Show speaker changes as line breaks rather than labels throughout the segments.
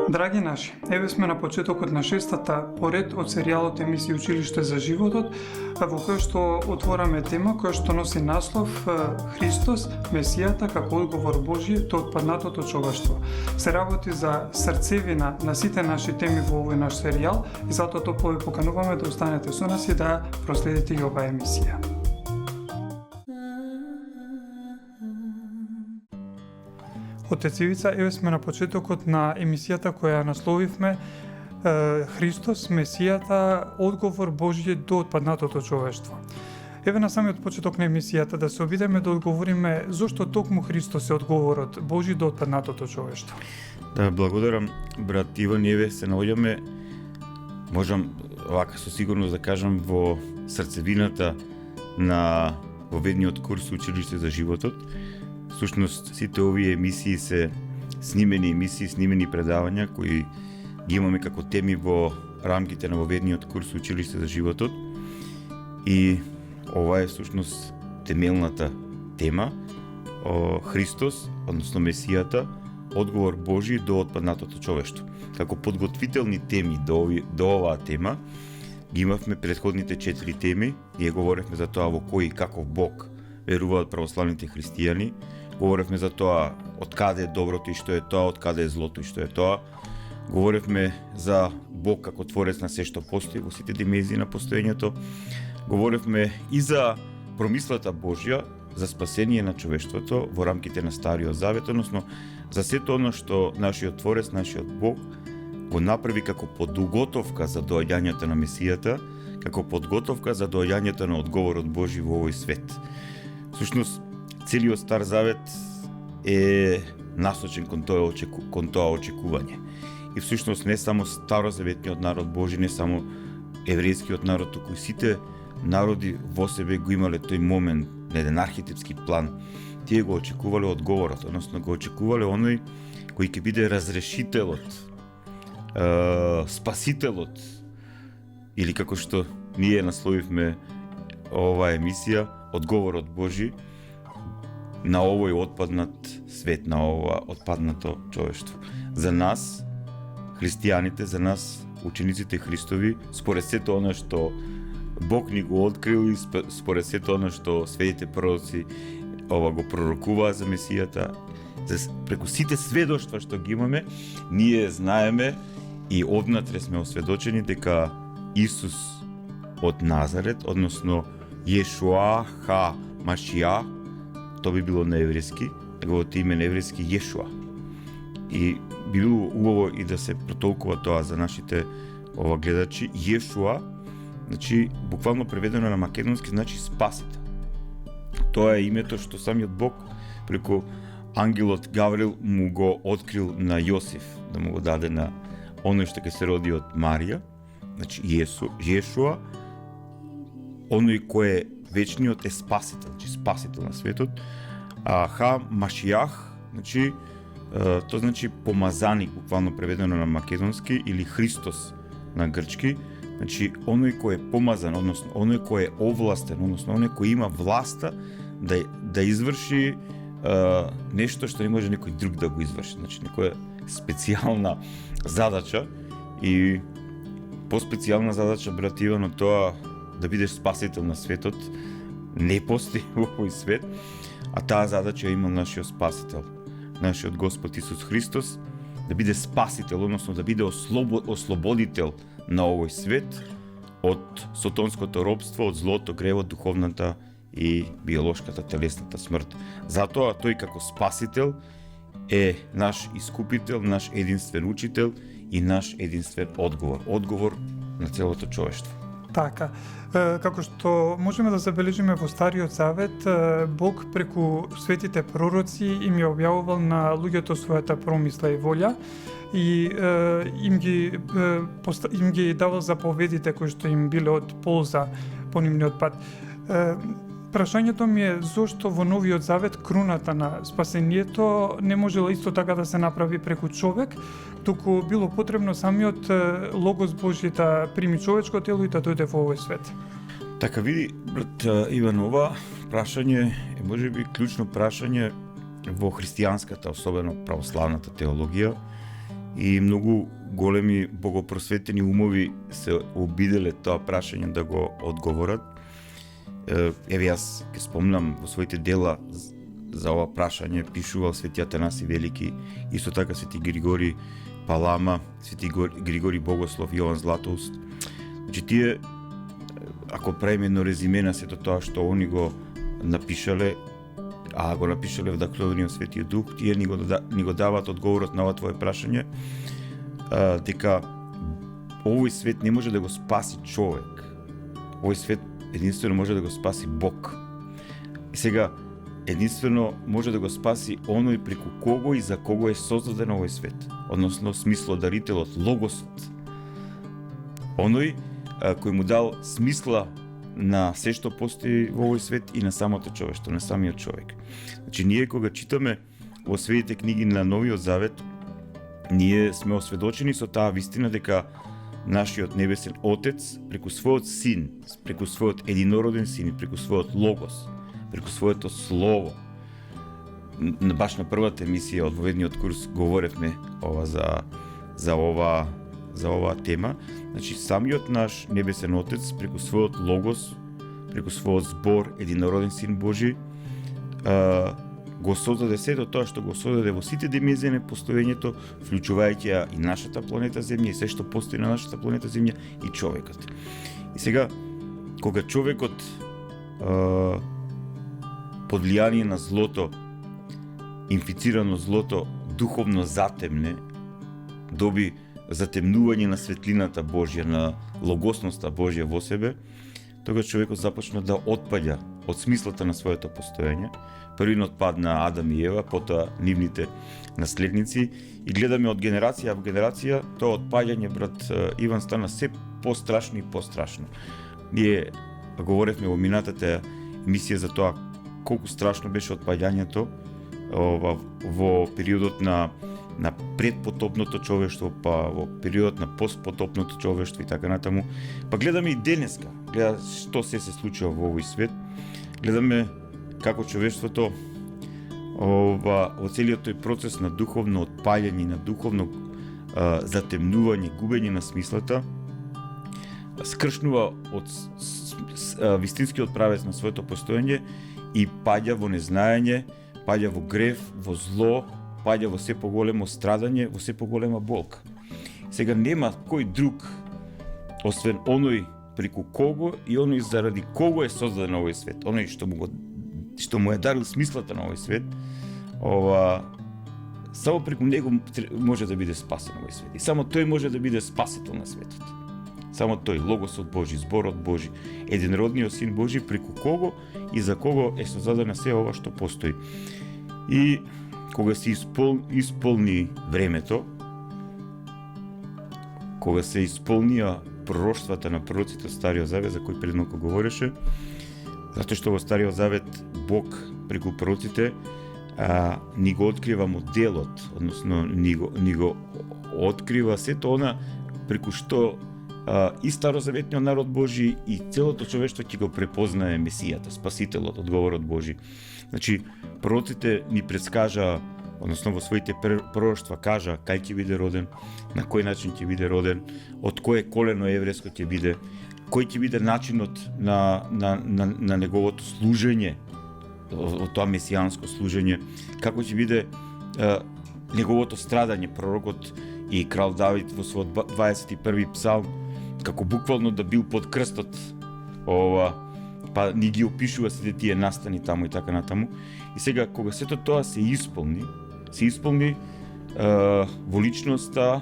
Драги наши, еве сме на почетокот на шестата поред од серијалот емисија Училиште за животот, во кој што отвораме тема која што носи наслов Христос, Месијата како одговор Божји до отпаднатото човештво. Се работи за срцевина на сите наши теми во овој наш серијал и затоа топло ви покануваме да останете со нас и да проследите и оваа емисија. Отец Ивица, еве сме на почетокот на емисијата која насловивме Христос, Месијата, одговор Божји до отпаднатото човештво. Еве на самиот почеток на емисијата да се обидеме да одговориме зошто токму Христос е одговорот Божји до отпаднатото човештво.
Да, благодарам, брат Иван, еве се наоѓаме, можам вака со сигурност да кажам, во срцевината на воведниот курс Училиште за животот. Всушност, сите овие емисии се снимени емисии, снимени предавања кои ги имаме како теми во рамките на воведниот курс Училиште за животот. И ова е всушност темелната тема, Христос, односно Месијата, одговор Божи до отпаднатото човештво. Како подготвителни теми до оваа тема, ги имавме предходните 4 теми. Ние говоревме за тоа во кој и каков Бог веруваат православните христијани. Говоревме за тоа откаде е доброто и што е тоа, откаде е злото и што е тоа. Говоревме за Бог како творец на се што постои во сите димензии на постоењето. Говоревме и за промислата Божја за спасение на човештвото во рамките на Стариот Завет, односно за сето оно што нашиот творец, нашиот Бог го направи како подготовка за доаѓањето на Месијата, како подготовка за доаѓањето на одговорот Божји во овој свет. Всушност, целиот Стар Завет е насочен кон тоа очекување. И всушност не само старозаветниот народ Божи, не само еврејскиот народ, туку и сите народи во себе го имале тој момент на еден архетипски план. Тие го очекувале одговорот, односно го очекувале оној кој ќе биде разрешителот, спасителот, или како што ние насловивме оваа емисија, одговорот Божи на овој отпаднат свет, на ова отпаднато човештво. За нас, христијаните, за нас, учениците Христови, според сето оно што Бог ни го открил и според сето оно што светите пророци го пророкуваа за Месијата, преку сите сведоштва што ги имаме, ние знаеме и однатре сме осведочени дека Исус од Назарет, односно Јешуа ха Машија, тоа би било на еврејски, неговото име на еврејски Јешуа. И би било убаво и да се протолкува тоа за нашите гледачи. Јешуа, значи буквално преведено на македонски, значи спасител. Тоа е името што самиот Бог преку ангелот Гаврил му го открил на Јосиф, да му го даде на оној што ќе се роди од Марија, значи Јешуа, оној кој е вечниот е спасител, значи спасител на светот. Ха Машијах, значи тоа значи помазаник, буквално преведено на македонски, или Христос на грчки, значи оној кој е помазан, односно оној кој е овластен, односно оној кој има власта да изврши нешто што не може некој друг да го изврши, значи некоја специјална задача. И поспецијална задача, брат Ивано, тоа да бидеш спасител на светот не постои во овој свет, а таа задача има нашиот спасител, нашиот Господ Исус Христос, да биде спасител, односно да биде ослободител на овој свет од сотонското робство, од злото, гревот, духовната и биолошката, телесната смрт. Затоа тој како спасител е наш искупител, наш единствен учител и наш единствен одговор на целото човештво.
Така, како што можеме да забележиме во Стариот Завет, Бог преку светите пророци им ја објавувал на луѓето својата промисла и волја и им ги давал заповедите кои што им биле од полза по нивниот пат. Прашањето ми е зошто во Новиот Завет круната на спасението не можело исто така да се направи преку човек, туку било потребно самиот Логос Божји да прими човечко тело и да дојде во овој свет.
Така види, брат Иван, ова прашање е можеби клучно прашање во христијанската, особено православната теологија, и многу големи богопросветени умови се обиделе тоа прашање да го одговорат. Еве јас ќе спомнам во своите дела за ова прашање пишувал свети Атанаси Велики, исто така свети Григори Палама, свети Григори Богослов, Јован Златоуст. Значи тие, ако правиме едно резиме на сето тоа што они го напишале, а го напишале вдахновени од Светиот Дух, тие ни го даваат одговорот на ова твое прашање, дека овој свет не може да го спаси човек. Овој свет единствено може да го спаси Бог. И сега, единствено може да го спаси оној преку кого и за кого е создаден овој свет, односно смислодарителот, логосот. Оној кој му дал смисла на се што постои во овој свет и на самото човештво, на самиот човек. Значи, ние кога читаме во светите книги на Новиот Завет, ние сме осведочени со таа вистина дека нашиот небесен Отец преку својот Син, преку својот единороден Син, преку својот Логос, преку своето Слово. Баш на првата емисија од воедниот курс говоревме за оваа тема. Значи, самиот наш небесен Отец преку својот Логос, преку својот збор, единороден Син Божи, го создаде сето тоа што го создаде во сите dimenzии на постоењето, вклучувајќи ја и нашата планета Земја, и се што постои на нашата планета Земја, и човекот. И сега, кога човекот под влијание на злото, инфицирано злото, духовно затемне, доби затемнување на светлината Божја, на логосноста Божја во себе, тогаш човекот започна да отпаѓа од смислата на своето постоење. Првиот пад на Адам и Ева, потоа нивните наследници, и гледаме од генерација во генерација тоа отпаѓање, брат Иван, стана се пострашно и пострашно. Ние говоревме во минатата емисија за тоа колку страшно беше отпаѓањето во периодот на предпотопното човештво, па во периодот на постпотопното човештво и така натаму. Па гледаме и денеска, гледа што се случува во овој свет. Гледаме како човештвото во целиот тој процес на духовно отпаѓање, на духовно затемнување, губење на смислата, скршнува од вистинскиот правец на своето постоење и паѓа во незнаење, паѓа во грев, во зло, паѓа во се поголемо страдање, во се поголема болка. Сега нема кој друг освен оној преку кого и оној заради кого е создаден овој свет, оној што му е дарил смислата на овој свет, само преку него може да биде спасен овој свет. И само тој може да биде спасител на светот. Само тој, Логосот Божи, Зборот Божи, единородниот Син Божи, преку кого и за кого е создадено се ова што постои. И кога се исполни времето, кога се исполнија пророштвата на пророците од Стариот Завет, за кој пред малку говореше, затоа што во Стариот Завет Бог преку пророците ни го открива моделот, односно ни го открива сето она преку што и старозаветниот народ Божи и целото човештво ќе го препознае Месијата, Спасителот, одговорот Божи. Значи, пророците ни предскажа, односно во своите пророштва кажа кај ќе биде роден, на кој начин ќе биде роден, од кое колено еврејско ќе биде, кој ќе биде начинот на неговото служење, од тоа месијанско служење, како ќе биде неговото страдање. Пророкот и крал Давид во својот 21 псалм, како буквално да бил под крстот, па ни ги опишува сите тие настани таму и така натаму. И сега, кога сето тоа се исполни во личноста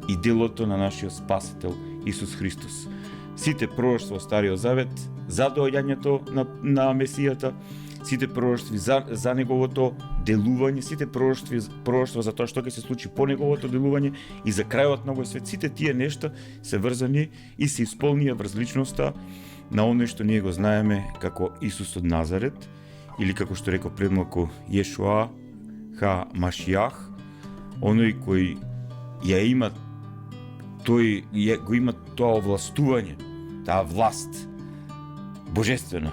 и делото на нашиот Спасител Исус Христос. Сите пророштва во Стариот Завет за доаѓањето на Месијата, сите пророштви за неговото делување, сите пророштва за тоа што ќе се случи по неговото делување и за крајот на овој свет, сите тие нешта се врзани и се исполнија врз личноста на оној што ние го знаеме како Исус од Назарет, или како што рекол пред малку Јешуа ха Машијах, оној кој ја има го има тоа овластување, таа власт божествена,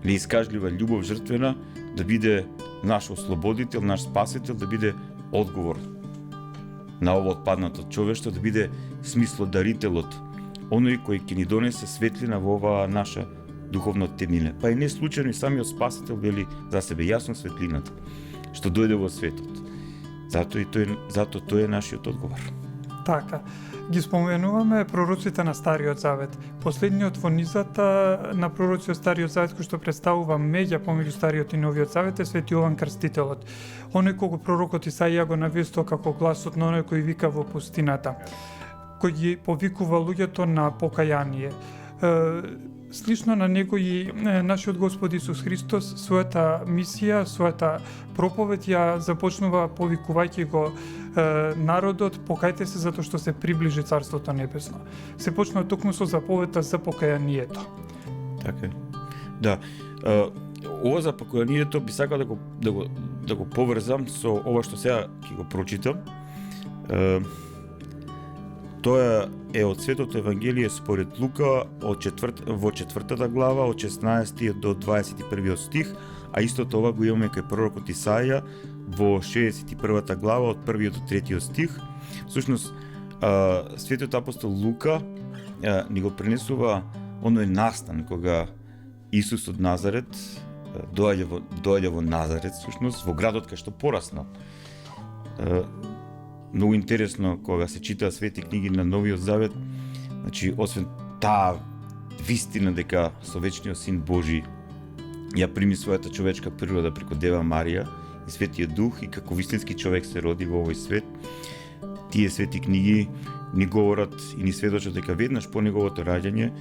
неискажлива љубов жртвена, да биде наш ослободител, наш спасител, да биде одговор на ово отпаднато човештво, да биде смислодарителот, оној кој ќе ни донесе светлина во оваа наша духовна темнина. Па и не случајно и самиот Спасител вели за себе, јас сум светлината, што дојде во светот. Зато тој е нашиот одговор.
Така, ги споменуваме пророците на Стариот Завет. Последниот во низата на пророци од Стариот Завет кој што представува меѓа помеѓу Стариот и Новиот Завет е Свети Јован Крстителот. Оној кого пророкот Исаија го навестува како гласот на оној кој вика во пустината, кој ги повикува луѓето на покаяние. Слично на него и нашиот Господ Исус Христос својата мисија, својата проповед ја започнува повикувајќи го народот, покајте се затоа што се приближи Царството Небесно. Се почнува токму со заповедта за покаянието.
Така е. Да. Ова за покаянието би сакал да го поврзам со ова што сега ќе го прочитам. Тоа е од Светото Евангелие според Лука во 4 глава од 16 до 21 стих, а истото ова го имаме кај пророкот Исаија во 61 глава од 1 до 3 стих. Всушност, Светиот апостол Лука ни го пренесува оној настан кога Исус од Назарет доаѓа во Назарет, всушност во градот кај што пораснал. Многу интересно кога се читаа свети книги на Новиот Завет, значи освен таа вистина дека со вечниот Син Божи ја прими својата човечка природа преку Дева Марија и Светиот Дух и како вистински човек се роди во овој свет, тие свети книги ни говорат и ни сведочат дека веднаш по неговото раѓање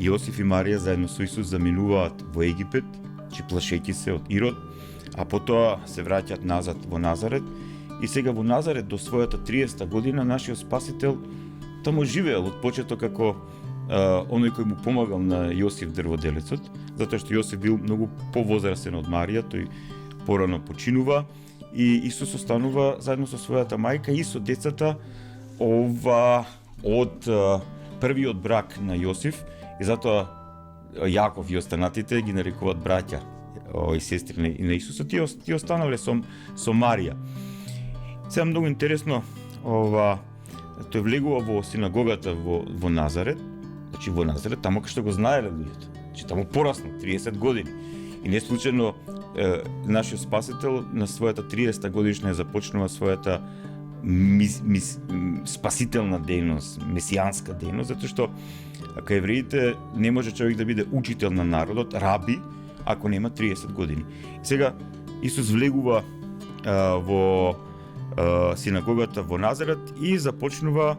Јосиф и Марија заедно со Исус заминуваат во Египет, плашејќи се од Ирод, а потоа се враќаат назад во Назарет. И сега во Назарет до својата 30-та година нашиот Спасител таму живеел од почеток како оној кој му помагал на Јосиф дрводелецот, затоа што Јосиф бил многу повозрасен од Марија, тој порано починува и Исус останува заедно со својата мајка и со децата од првиот брак на Јосиф, и затоа Јаков и останатите ги нарекуваат браќа и сестри на Исуса, тие останале со Марија. Сега многу интересно, тој влегува во синагогата во Назарет, значи во Назарет, таму кај што го знаеле луѓето. Значи таму порасна 30 години. И не случајно нашиот Спасител на својата 30-та годишна започнува својата спасителна дејност, месијанска дејност, затоа што кај евреите не може човек да биде учител на народот, раби, ако нема 30 години. И сега Исус влегува во синагогата во Назарет и започнува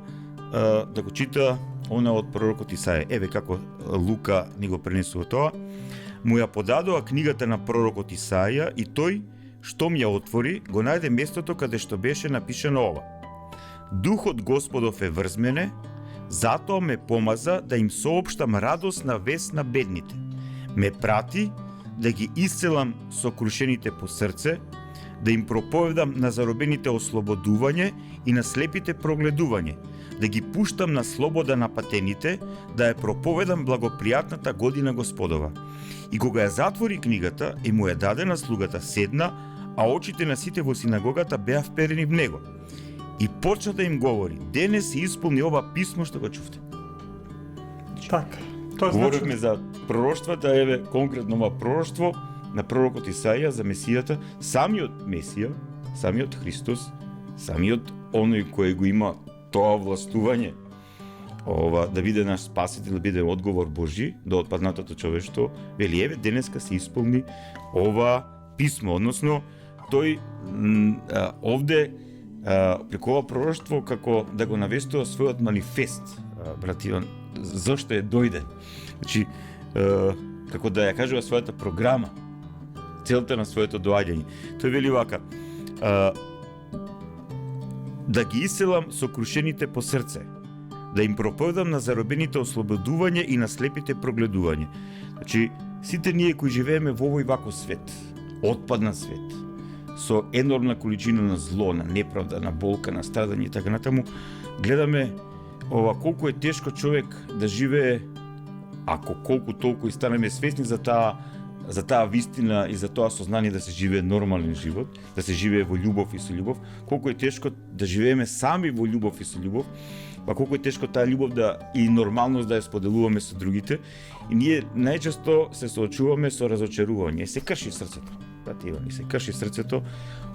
да го чита она од пророкот Исаија. Еве како Лука ни го пренесува тоа. Му ја подадоа книгата на пророкот Исаија и тој, штом ја отвори, го најде местото каде што беше напишано ова: Духот Господов е врз мене, затоа ме помаза да им соопштам радосна вест на бедните. Ме прати да ги исцелам сокрушените по срце, да им проповедам на заробените ослободување и на слепите прогледување, да ги пуштам на слобода на патените, да ја проповедам благопријатната година Господова. И кога ја затвори книгата и му ја даде на слугата, седна, а очите на сите во синагогата беа вперени в него. И почна да им говори: денес се исполни ова писмо што го чувте.
Така. Тоа
говоревме за пророштвата, еве конкретно ова пророштво на пророкот Исаија за Месијата, самиот Месија, самиот Христос, самиот оној кој го има тоа властување, да биде наш спасител, да биде одговор Божи до отпаднатото човештво, вели еве денеска се исполни ова писмо, односно тој овде преку ова пророштво како да го навестува својот манифест, брат Иван, зашто е дојде. Значи, како да ја кажува својата програма, целта на своето доаѓање. Тој вели вака: да ги исцелам сокрушените по срце, да им проповедам на заробените ослободување и на слепите прогледување. Значи, сите ние кои живееме во овој вако свет, отпаднат свет, со енормна количина на зло, на неправда, на болка, на страдање и така натаму, гледаме колку е тешко човек да живее, ако колку толку и станеме свесни за таа за таа вистина и за тоа сознание да се живее нормален живот, да се живее во љубов и со љубов, колку е тешко да живееме сами во љубов и со љубов, па колку е тешко таа љубов да и нормалност да ја споделуваме со другите, и ние најчесто се соочуваме со разочарување, се крши срцето. Брати Ивани, се крши срцето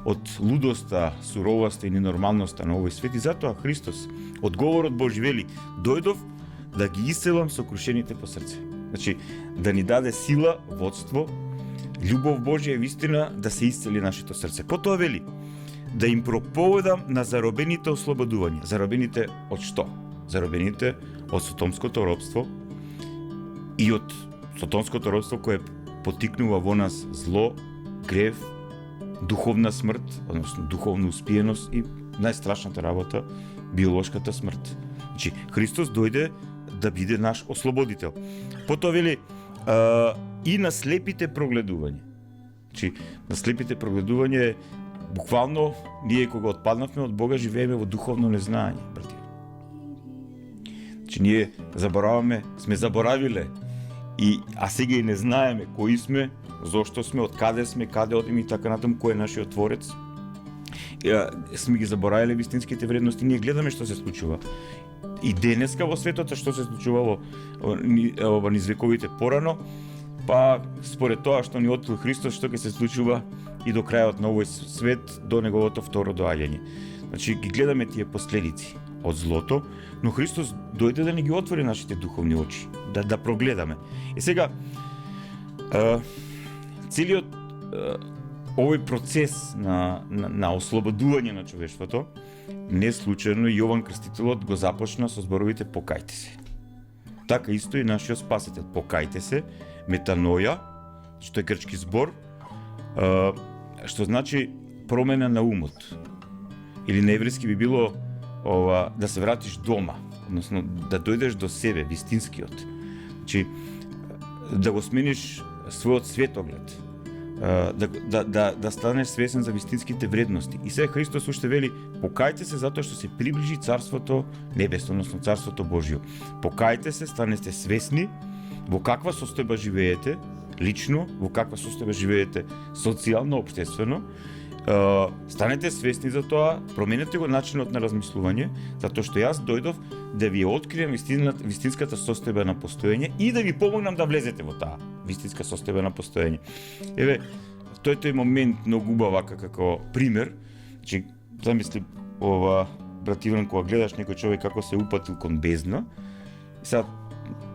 од лудоста, суровоста и ненормалноста на овој свет, и затоа Христос, одговорот Божи вели: дојдов да ги исцелам сокрушените по срце. Значи, да ни даде сила, водство, љубов Божја и вистина да се исцели нашето срце. Потоа вели: да им проповедам на заробените ослободување. Заробените од што? Заробените од сотомското робство и од сотомското робство кое потикнува во нас зло, грев, духовна смрт, односно духовна успиеност и најстрашната работа, биолошката смрт. Значи, Христос дојде да биде наш ослободител. Потоа вели и на слепите прогледување. Значи, на слепите прогледување е буквално ние кога отпаднавме од Бога живееме во духовно незнаење, брати. Значи, ние сме заборавиле а сега и не знаеме кои сме, зошто сме, од каде сме, каде одиме и така натаму, кој е нашиот творец. Сме ги заборавиле вистинските вредности, ние гледаме што се случува. И денеска во светот, што се случувало низ вековите порано, па според тоа што ни открил Христос, што ќе се случува и до крајот на овој свет, до неговото второ доаѓање. Значи, ги гледаме тие последици од злото, но Христос дојде да ни ги отвори нашите духовни очи, да прогледаме. И сега, целиот овој процес на ослободување на човештвото, не случајно Јован Крстителот го започна со зборовите покајте се. Така исто и нашиот Спасител. Покајте се, метаноја, што е грчки збор, што значи промена на умот. Или на еврејски би било да се вратиш дома, односно да дојдеш до себе, вистинскиот. Значи, да го смениш својот светоглед, да станеш свесен за вистинските вредности. И сега Христос уште вели: покајте се затоа што се приближи Царството Небесно, односно Царството Божјо. Покајте се, станете свесни во каква состојба живеете лично, во каква состојба живеете социјално, општествено. Станете свесни за тоа, променете го начинот на размислување, затоа што јас дојдов да ви открием вистинската состојба на постоење и да ви помогнам да влезете во таа вистинска состојба на постоење. Еве, тој момент многу убав вака како пример. Значи, замисли брат Иван, кога гледаш некој човек како се упатил кон бездна, и сега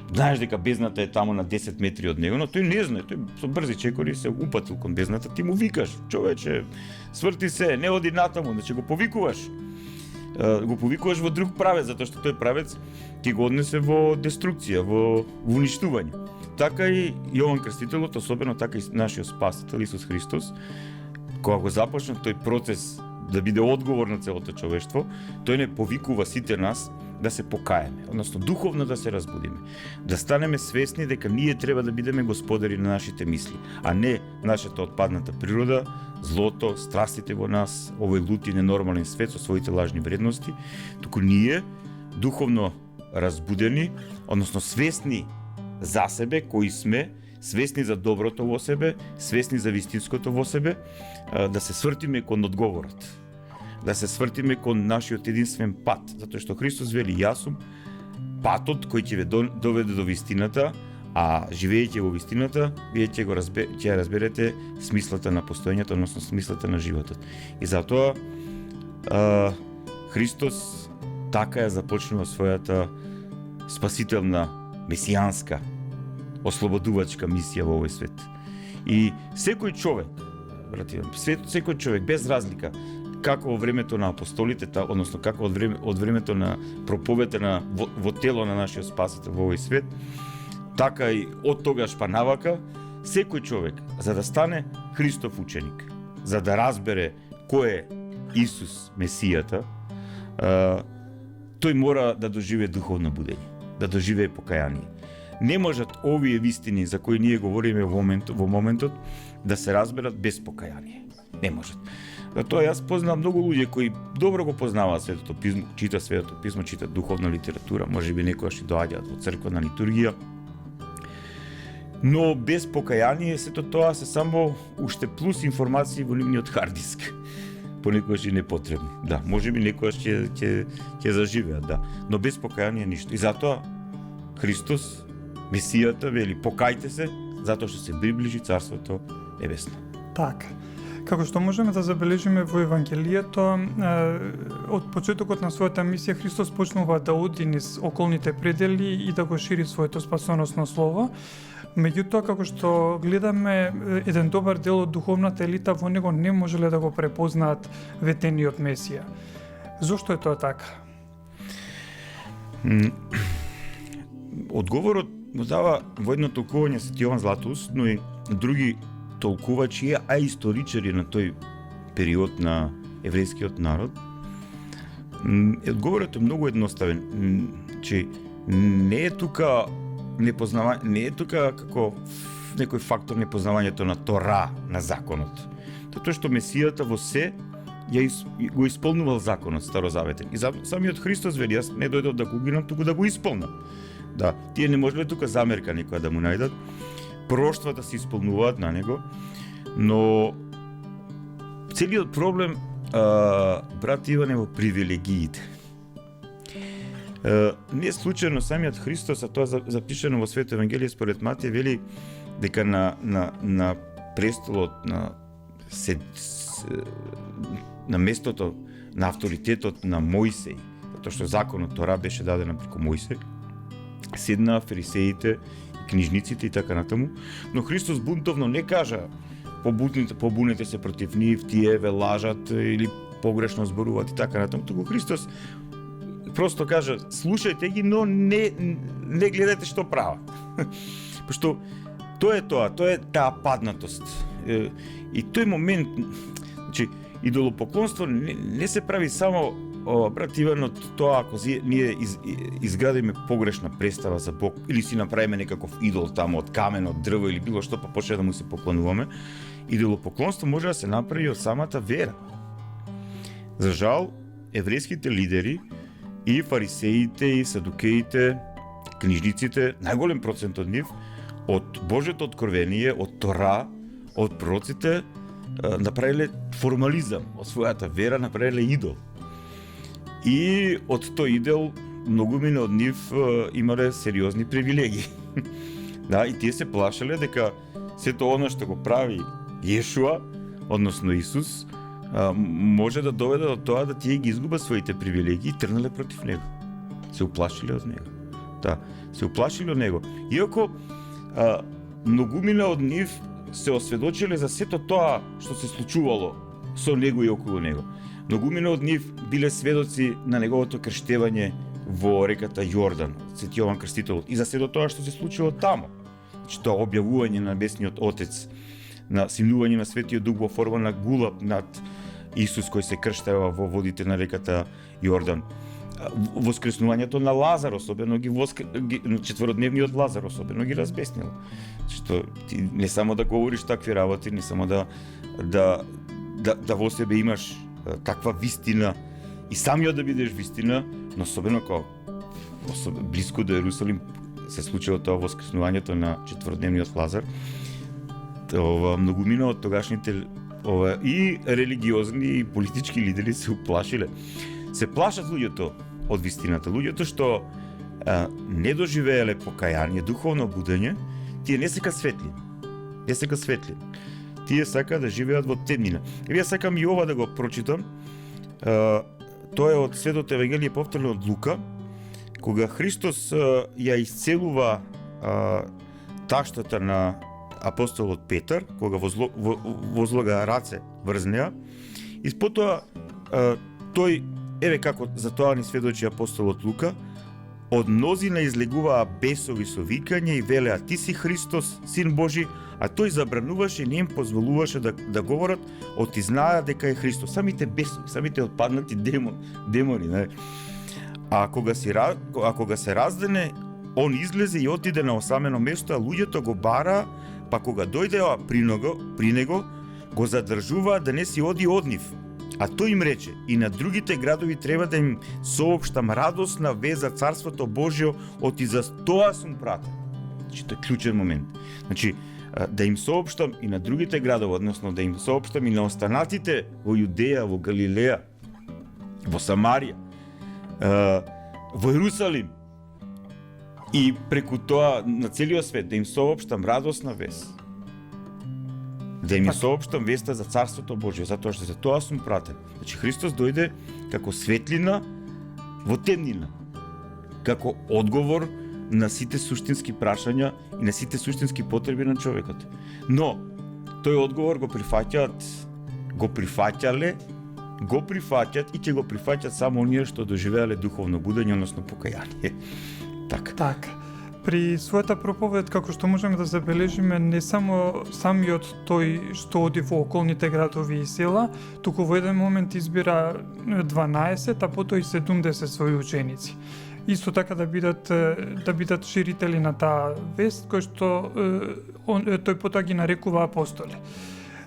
знаеш дека бездната е таму на 10 метри од него, но тој не знае, тој со брзи чекори се упатил кон бездната, ти му викаш: човече, сврти се, не оди натаму, значи го повикуваш. Го повикуваш во друг правец, затоа што тој правец ќе го однесе во деструкција, во уништување. Така и Јован Крстителот, особено така и нашиот Спасител Исус Христос, кога го започна тој процес да биде одговор на целото човештво, тој не повикува сите нас да се покаеме, односно духовно да се разбудиме, да станеме свесни дека ние треба да бидеме господари на нашите мисли, а не нашата отпадната природа, злото, страстите во нас, овој лут и ненормален свет со своите лажни вредности, туку ние духовно разбудени, односно свесни за себе кои сме, свесни за доброто во себе, свесни за вистинското во себе, да се свртиме кон одговорот, да се свртиме кон нашиот единствен пат, затоа што Христос вели: јас сум патот кој ќе ве доведе до вистината, а живеејќи во вистината, вие ќе разберете смислата на постоењето, односно смислата на животот. И затоа Христос така ја започнува својата спасителна, месијанска, ослободувачка мисија во овој свет. И секој човек, брати, секој човек без разлика, како во времето на апостолите, односно како од времето на проповедта во тело на нашиот Спасител во овој свет, така и од тогаш па навака, секој човек, за да стане Христов ученик, за да разбере кој е Исус Месијата, тој мора да доживее духовно будење, да доживее покаяние. Не можат овие вистини за кои ние говориме во моментот да се разберат без покаяние. Не можат. Затоа јас познавам многу луѓе кои добро го познаваат Светото писмо, читаат Светото писмо, читаат духовна литература, можеби некогаш и доаѓаат во црквена литургија. Но без покаяние сето тоа се само уште плюс информации во нивниот хард диск. Понекогаш и непотребни. Да, може би некојаш ќе заживеат, да. Но без покаяние ништо. И затоа Христос, Месијата, вели, покајте се, затоа што се приближи Царството Небесно.
Така. Како што можеме да забележиме во Евангелието, од почетокот на својата мисија Христос почнува да оди низ околните предели и да го шири своето спасоносно слово. Меѓутоа, како што гледаме, еден добар дел од духовната елита во него не можеле да го препознаат ветениот Месија. Зошто е тоа така?
Одговорот го дава во едно толкување Свети Јован Златоуст, но и други толкувачи, а и историчари на тој период на еврејскиот народ. Одговорот е многу едноставен, че не е тука непознавање, не е тука како некој фактор непознавањето на Тора, на законот. Тоа што Месијата во се го исполнувал законот старозаветен. И самиот Христос вели, јас не дојдов да го угинам, туку да го исполнам. Да, тие не можеле тука замерка некоја да му најдат. Проштвата се исполнуваат на него, но целиот проблем, брат Иван, е во привилегиите. Не случајно самиот Христос, а тоа запишено во Свето Евангелие според Матеј, вели дека на престолот, на местото, на авторитетот на Мојсей, затоа што законот Тора беше дадена преку Мојсей, седнаа фарисеите, книжниците и така натаму, но Христос бунтовно не кажа побунете се против нив, тие ве лажат или погрешно зборуваат и така натаму, туку Христос просто кажа слушајте ги, но не гледајте што прават. Пошто тоа е таа паднатост. И тој момент, значи, идолопоклонство не се прави само, брат Иван, од тоа ако ние изградиме погрешна представа за Бог или си направиме некаков идол таму од камен, од дрво или било што, па почне да му се поклонуваме. Идолопоклонство може да се направи од самата вера. За жал, еврејските лидери и фарисеите, и садукеите, книжниците, најголем процент од нив, од Божјото откровение, од Тора, од пророците, направиле формализам, од својата вера направиле идол. И од тој идол многумина од нив имале сериозни привилегии. Да, и тие се плашеле дека сето оно што го прави Јешуа, односно Исус, може да доведе до тоа да тие ги изгубат своите привилегии и тргнале против него. Се уплашиле од него. Да, се уплашиле од него. Иако многумина од нив се осведочиле за сето тоа што се случувало со него и околу него. Многумина од нив биле сведоци на неговото крштевање во реката Јордан, Свети Јован Крстителот, и за сето тоа што се случило таму. Што објавување на Небесниот Отец, на симнување на Светиот Дух во форма на гулаб над Исус кој се крштева во водите на реката Јордан. Воскреснувањето на Лазар, особено четвородневниот Лазар, особено ги разбеснил. Што ти не само да говориш такви работи, не само да во себе имаш таква вистина и самиот да бидеш вистина, но особено близко до Ерусалим се случило тоа воскреснувањето на четвородневниот Лазар. Многумина од тогашните и религиозни и политички лидери се уплашиле. Се плашат луѓето од вистината. Луѓето што не доживееле покаяние, духовно будење, тие не сека светли. Не сека светли. Тие сака да живеат во темнина. Еве сакам и ова да го прочитам. Тоа е од Светото Евангелие повторено од Лука, кога Христос ја исцелува таштата на апостолот Петар, кога возлага раце врз неа, и потоа тој, еве како за тоа ни сведочи апостолот Лука, од мнозина излегуваа бесови со викање и велеа ти си Христос, Син Божи, а тој забрануваше и не им позволуваше да говорат, оти знаеа дека е Христос. Самите бесови, самите отпаднати демони, не? А кога се раздене, он излезе и отиде на осамено место, а луѓето го бара, па кога дојдеа при него, го задржуваа да не си оди од нив. А тој им рече, и на другите градови треба да им соопштам радосна вест за Царството Божјо, оти за тоа сум пратен. Значи, тоа е клучен момент. Значи, да им соопштам и на другите градови, односно да им соопштам и на останатите во Јудеја, во Галилеја, во Самарија, во Јерусалим, и преку тоа на целиот свет да им соопштам радосна вест. Да им соопштам веста за Царството Божие, затоа што за тоа сум пратен. Значи Христос дојде како светлина во темнина, како одговор на сите суштински прашања и на сите суштински потреби на човекот. Но тој одговор го прифаќаат, го прифаќале, го прифаќаат и ќе го прифаќаат само оние што доживеале духовно будење, односно покаяние. Така.
При својата проповед, како што можеме да забележиме, не само самиот тој што оди во околните градови и села, туку во еден момент избира 12, а потоа и 70 своји ученици. Исто така да бидат ширители на таа вест, кој што тој потоа ги нарекува апостоли.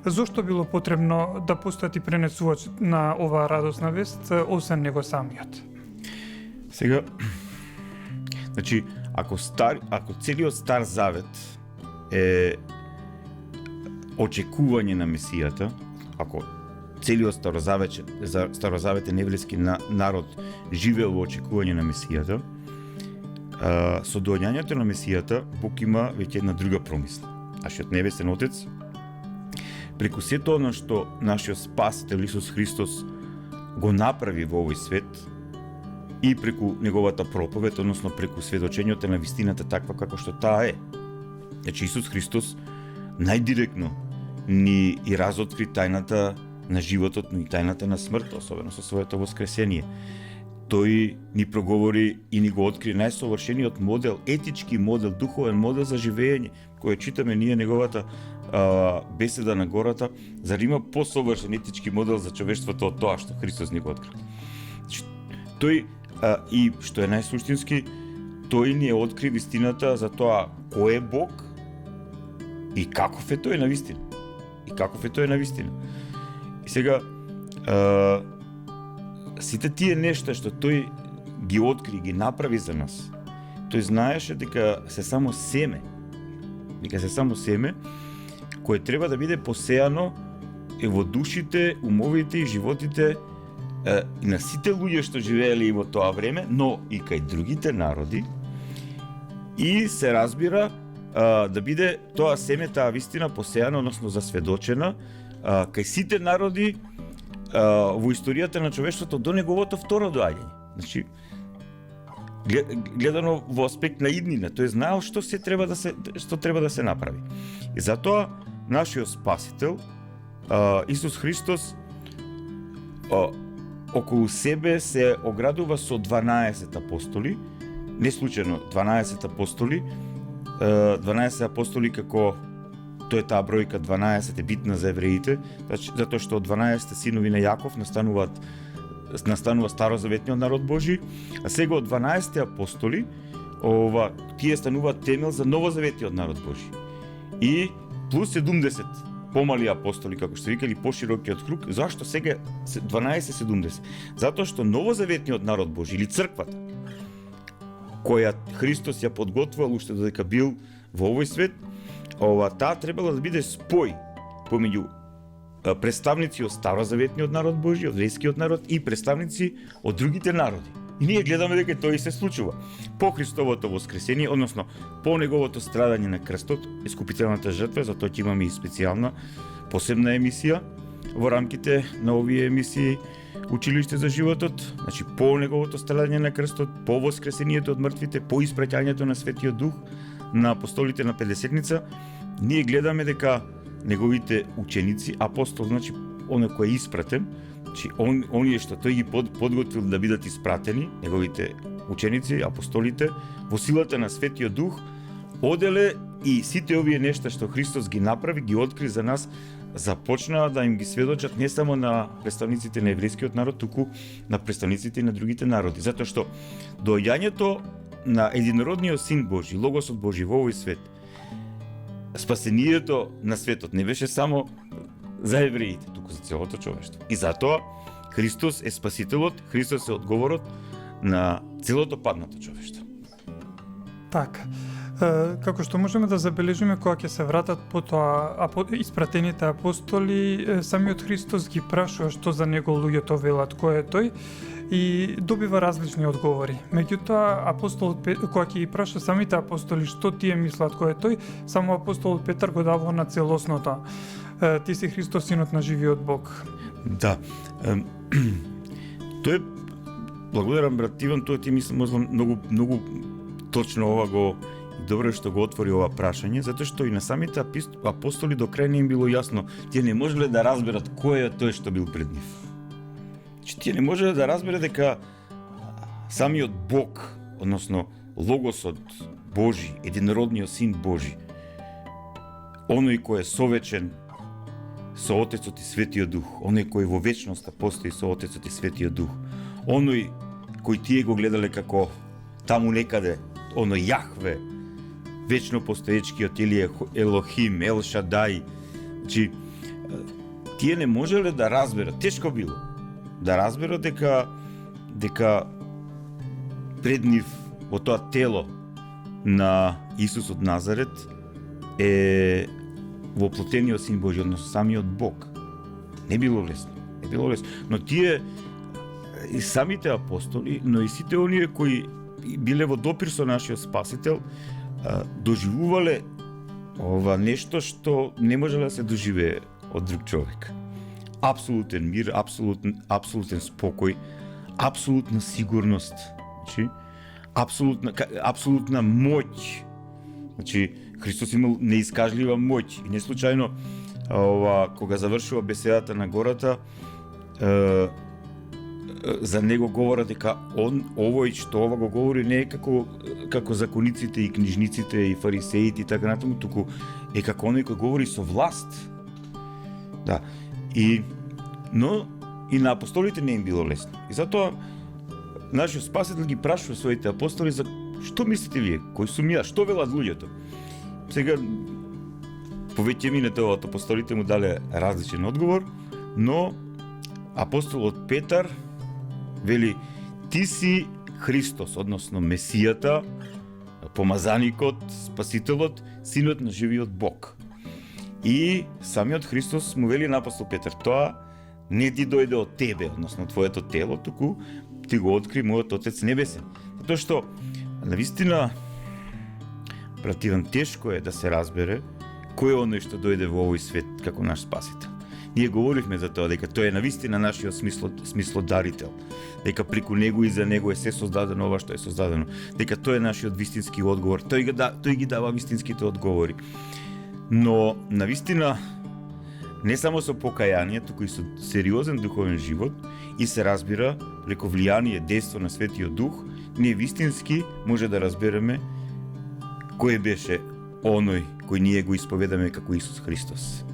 Зошто било потребно да постојат и пренесувач на оваа радосна вест, освен него самиот?
Сега, значи, ако целиот Стар Завет е очекување на Месијата, ако целиот старозаветен еврејски народ живеел во очекување на Месијата, со доаѓањето на Месијата Бог има веќе една друга промисла. Нашиот небесен Отец, преку сето она што нашиот Спасител Исус Христос го направи во овој свет, и преку неговата проповед, односно преку сведочењето на вистината таква како што таа е. Значи Исус Христос најдиректно ни и разоткри тајната на животот, но и тајната на смртта, особено со своето воскресение. Тој ни проговори и ни го откри најсовршениот модел, етички модел, духовен модел за живење, кој читаме ние неговата беседа на гората, зар има посовршен етички модел за човештвото од тоа што Христос ни го откри. Значи, тој и што е најсуштински, тој ни откри вистината за тоа кој е Бог и каков е тој на вистина. И сега сите тие нешта што тој ги откри, ги направи за нас, тој знаеше дека се само семе, кое треба да биде посеано во душите, умовите и животите и на сите луѓе што живееле и во тоа време, но и кај другите народи, и се разбира да биде тоа семе, таа вистина посејана, односно засведочена кај сите народи во историјата на човештвото до неговото второ доаѓање. Значи, гледано во аспект на иднина, тој знаел што треба да се направи. И затоа нашиот Спасител Исус Христос околу себе се оградува со 12 апостоли, не случајно 12 апостоли, 12 апостоли како тоа е таа бројка 12 е битна за евреите, затоа што од 12 синови на Јаков настанува старозаветниот народ Божи, а сега од 12 апостоли тие стануваат темел за новозаветниот народ Божи. И плюс 70 помали апостоли, како што викали, поширокиот круг. Зашто сега 12-70? Затоа што новозаветниот народ Божи или црквата, која Христос ја подготвувал уште додека бил во овој свет, таа требала да биде спој помеѓу представници од старозаветниот народ Божи, од еврејскиот народ и представници од другите народи. И ние гледаме дека тоа и се случува. По Христовото воскресение, односно по неговото страдање на крстот, искупителната жртва, затоа ќе имаме и специјална посебна емисија во рамките на овие емисии Училиште за животот. Значи по неговото страдање на крстот, по воскресението од мртвите, по испраќањето на Светиот Дух на апостолите на Педесетница, ние гледаме дека неговите ученици, апостол, значи оној кој е испратен, значи оние што тој ги подготвил да бидат испратени, неговите ученици, апостолите, во силата на Светиот Дух, оделе и сите овие нешта што Христос ги направи, ги откри за нас, започнаа да им ги сведочат не само на представниците на еврејскиот народ, туку на представниците и на другите народи. Затоа што доаѓањето на единородниот Син Божи, Логосот Божи во овој свет, спасението на светот не беше само за евреите, туку за целото човештво. И затоа Христос е спасителот, Христос е одговорот на целото паднато човештво.
Така. Како што можеме да забележиме кога ќе се вратат потоа испратените апостоли, самиот Христос ги прашува што за него луѓето велат кој е тој и добива различни одговори. Меѓутоа апостолот кога ќе ги праша самите апостоли што тие мислат кој е тој, само апостолот Петар го дава на целосното. Ти си Христос, синот на живиот Бог.
Да. Тој благодарам брат Иван, тоа ти мислам многу точно ова го добро што го отвори ова прашање, затоа што и на самите апостоли до крај не им било јасно. Тие не можеле да разберат кој е тој што бил пред нив. Тие не можеле да разберат дека самиот Бог, односно Логосот Божи, единородниот Син Божи, оној кој е совечен со Отецот и Светиот Дух, оној кој во вечноста постои со Отецот и Светиот Дух, оној кој тие го гледале како таму некаде, оној Јахве, вечно постоечкиот или Елохим, Ел Шадај. Значи, тие не можеле да разберат, тешко било, да разберат дека пред нив во тоа тело на Исус од Назарет е воплотениот Син Божи, односно самиот Бог. Не било лесно. Но тие и самите апостоли, но и сите оние кои биле во допир со нашиот Спасител, доживувале ова нешто што не можеле да се доживее од друг човек. Апсолутен мир, апсолутен спокој, апсолутна сигурност, значи, апсолутна моќ. Значи, Христос имал неискажлива моќ и не случајно кога завршува беседата на гората, за него говорат дека овој што ова го говори не е како закониците и книжниците и фарисеите и така натаму, туку е како оној кој говори со власт. Да. Но и на апостолите не им било лесно. И затоа нашиот Спасител ги прашува своите апостоли за што мислите вие, кој сум јас, што велат луѓето. Сега повеќе минете од апостолите му дале различен одговор, но апостолот Петар вели, ти си Христос, односно Месијата, помазаникот, Спасителот, Синот на живиот Бог. И самиот Христос му вели на апостол Петар, тоа не ти дојде од тебе, односно твоето тело, туку ти го откри мојот Отец Небесен. Затоа што, навистина, брат Иван, тешко е да се разбере кој е оној што дојде во овој свет како наш Спасител. Ние говоривме за тоа, дека тој е навистина нашиот смислодарител, дека преку него и за него е се создадено ова што е создадено, дека тој е нашиот вистински одговор, тој ги дава вистинските одговори. Но навистина не само со покаяние, туку и со сериозен духовен живот и се разбира преку влијание, дејство на Светиот Дух, ние вистински може да разбереме кој беше оној кој ние го исповедаме како Исус Христос,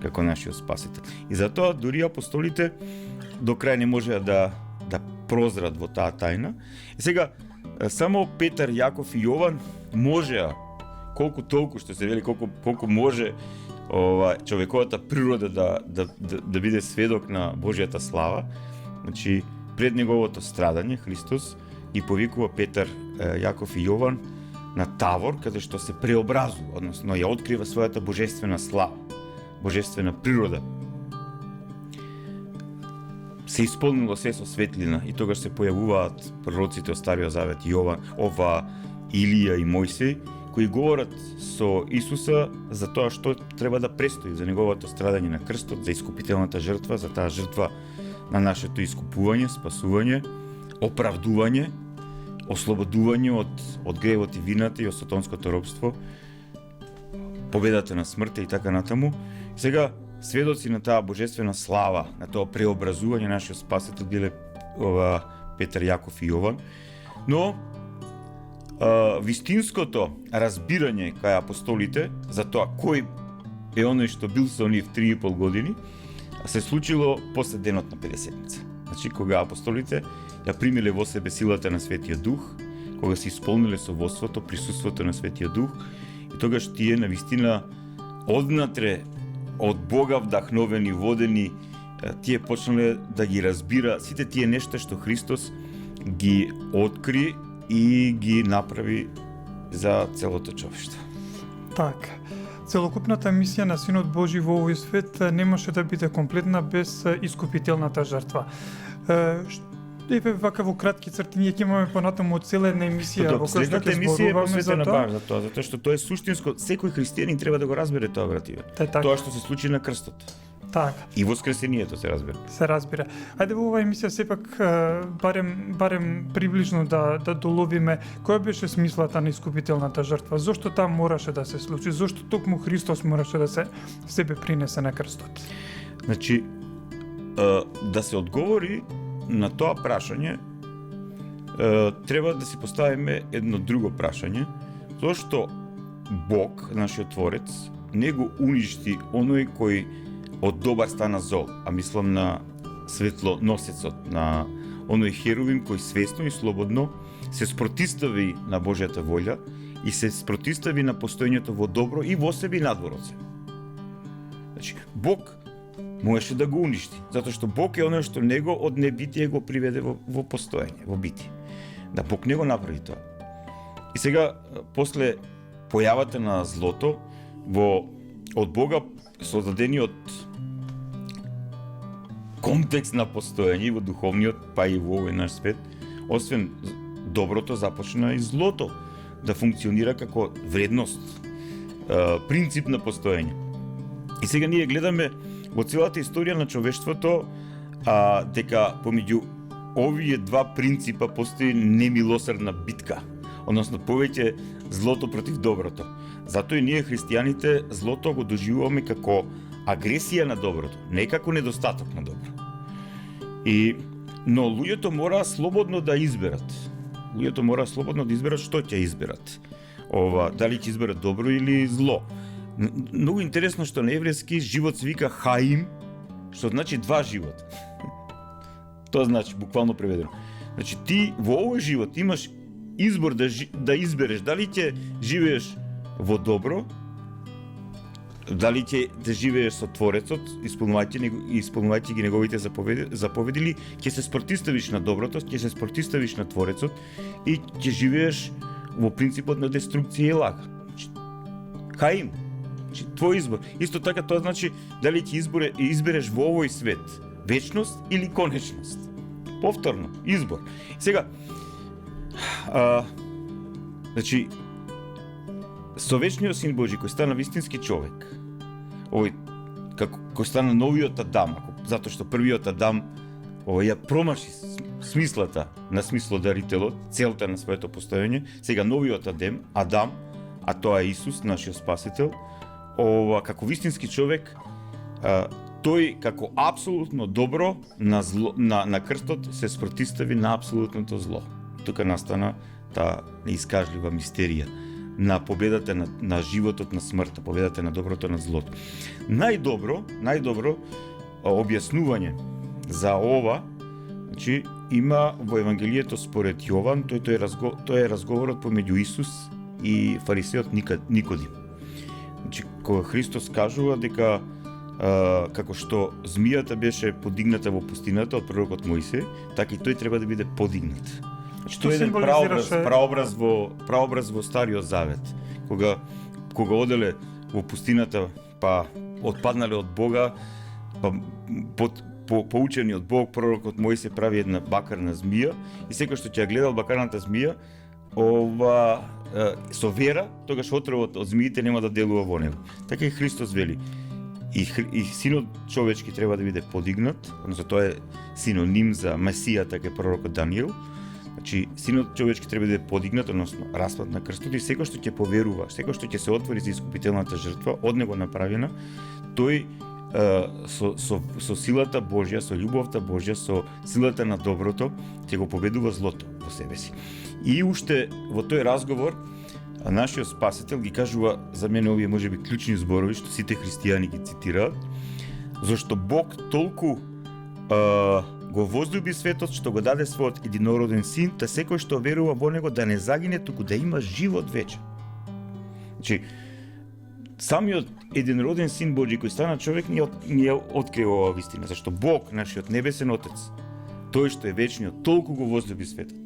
како нашиот Спасител. И затоа дури апостолите до крај не можеа да прозрат во таа тајна. И сега само Петар, Јаков и Јован можеа колку толку, што се вели, колку може човековата природа да биде сведок на Божјата слава. Значи, пред неговото страдање Христос ги повикува Петар, Јаков и Јован на Тавор, каде што се преобразува, односно ја открива својата божествена слава, божествена природа. Се исполнило се со светлина и тогаш се појавуваат пророците од Стариот Завет, Јован, Илија и Мојсей, кои говорат со Исуса за тоа што треба да престои, за неговото страдање на крстот, за искупителната жртва, за таа жртва на нашето искупување, спасување, оправдување, ослободување од гревот и вината и од сатонското робство, победата на смртта и така натаму. Сега сведоци на таа божествена слава, на тоа преобразување нашиот Спасител биле Петар, Јаков и Јован. Но вистинското разбирање кај апостолите за тоа кој е оној што бил со нив 3,5 години се случило после денот на Педесетница. Значи, кога апостолите ја примиле во себе силата на Светиот Дух, кога се исполниле со водството, присуството на Светиот Дух, и тогаш тие навистина однатре од Бога вдахновени, водени, тие почнале да ги разбира сите тие нешта што Христос ги откри и ги направи за целото човештво.
Така. Целокупната мисија на Синот Божи во овој свет не може да биде комплетна без искупителната жртва. Еве вака во кратки црти ние ќе имаме понатаму цела една емисија во која што
Следната
ќе
емисија е
зборуваме за
посветена
тоа.
баш за тоа, затоа што тоа е суштинско, секој христијанин треба да го разбере тоа, бративе.
Така.
Тоа што се случи на крстот
Така.
и воскресението се разбира.
Се разбира. Ајде во оваа емисија сепак барем приближно да доловиме која беше смислата на искупителната жртва. Зошто таа мораше да се случи? Зошто токму Христос мораше да се себе принесе на крстот?
Значи, да се одговори на тоа прашање, треба да си поставиме едно друго прашање, зашто Бог, нашиот Творец, не го уништи оној кој од добар стана зол, а мислам на светлоносецот, на оној херувим кој свесно и слободно се спротистави на Божјата волја и се спротистави на постоењето во добро и во себе и надвор од себе. Значи, Бог можеше да го уништи, затоа што Бог е оној што него од небитие го приведе во постоење, во битие. Да, Бог не го направи тоа. И сега, после појавата на злото, од Бога создадениот контекст на постоење во духовниот, па и во овој наш свет, освен доброто, започна и злото да функционира како вредност, принцип на постоење. И сега ние гледаме во целата историја на човештвото дека помеѓу овие два принципа постои немилосердна битка, односно повеќе злото против доброто. Затоа и ние христијаните злото го доживуваме како агресија на доброто, не како недостаток на добро. Но луѓето мора слободно да изберат. Луѓето мора слободно да изберат што ќе изберат. Дали ќе изберат добро или зло. Многу интересно што на еврејски живот се вика хаим, што значи два живота. Тоа значи буквално преведено. Значи ти во овој живот имаш избор да избереш дали ќе живееш во добро, дали ќе да живееш со Творецот, исполнувајќи ги неговите заповеди, или ќе се спротиставиш на доброто, ќе се спротиставиш на Творецот и ќе живееш во принципот на деструкција и лага. Хаим. Твој избор. Исто така тоа значи дали ќе избереш во овој свет вечност или конечност. Повторно, избор. Сега, значи, со вечниот Син Божи кој стана вистински човек, кој стана новиот Адам, затоа што првиот Адам ја промаши смислата на смислодарителот, целта на своето постоење, сега новиот Адам, а тоа е Исус, нашиот Спасител, како вистински човек, тој како апсолутно добро на крстот се спротистави на апсолутното зло. Тука настана таа неискажлива мистерија на победата на животот на смртта, победата на доброто на злото. Најдобро објаснување за ова, значи има во Евангелието според Јован, тој е разговорот помеѓу Исус и фарисеот Никодим. Значи, кога Христос кажува дека како што змијата беше подигната во пустината од пророкот Мојсе, така и тој треба да биде подигнат. Значи, тоа е еден праобраз во Стариот Завет. Кога оделе во пустината, па отпаднале од Бога, па поучени од Бог, пророкот Мојсе прави една бакарна змија и секој што ќе ја гледал бакарната змија, со вера, тогаш отровот од змиите нема да делува во него. Така и Христос вели. И Синот човечки треба да биде подигнат, односно тоа е синоним за Месија, така е пророкот Даниел. Значи, Синот човечки треба да биде подигнат, односно распнат на крстот, и секој што ќе поверува, секој што ќе се отвори за искупителната жртва, од него направена, тој со силата Божја, со љубовта Божја, со силата на доброто, ќе го победува злото во себе си. И уште во тој разговор нашиот Спасител ги кажува, за мене овие можеби клучни зборови што сите христијани ги цитираат, зашто Бог толку го возлюби светот што го даде својот единороден син, та секој што верува во него да не загине, туку да има живот вечен. Значи, самиот единороден син Божи кој стана човек ни открива оваа вистина, зашто Бог, нашиот небесен Отец, тој што е вечниот, толку го возлюби светот,